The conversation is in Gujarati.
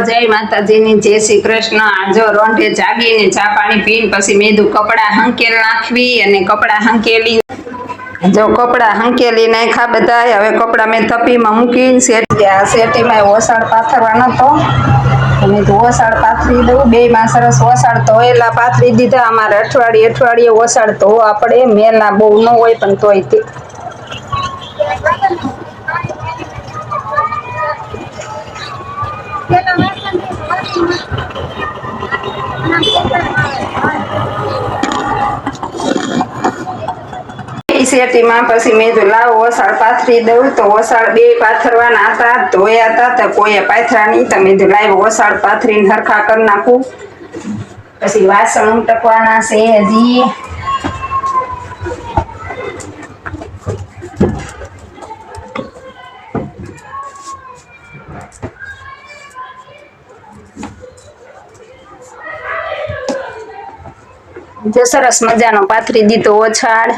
જય માતાજીની, જય શ્રી કૃષ્ણ। આજો રોંઢે જાગીને ચા પાણી પીને પછી મેધું કપડા હંકેલ નાખવી અને કપડા હંકેલી જો કપડા હંકેલી નાખ્યા બધાય। હવે કપડા મેં તપીમાં મૂકીને શેટીમાં ઓસાડ પાથરવાનો હતો મેં તો ઓસાડ પાથરી દઉં। બેયમાં સરસ ઓસાડ ધોયેલા પાથરી દીધા। અમારે અઠવાડિયે ઓસાડ ધોવા પડે, મેલા બહુ ન હોય પણ તોય તે શેટીમાં પછી મેં તો લાવ ઓસાડ પાથરી દઉં તો ઓસાડ બે પાથરવાના હતા, ધોયા હતા તો કોઈએ પાથરા નહીં તો મેં તો લાવ ઓસાડ પાથરીને હરખા કરી નાખું। પછી વાસણ ઉટકવાના છે હજી। જો સરસ મજાનો પાથરી દીધો ઓછાડ।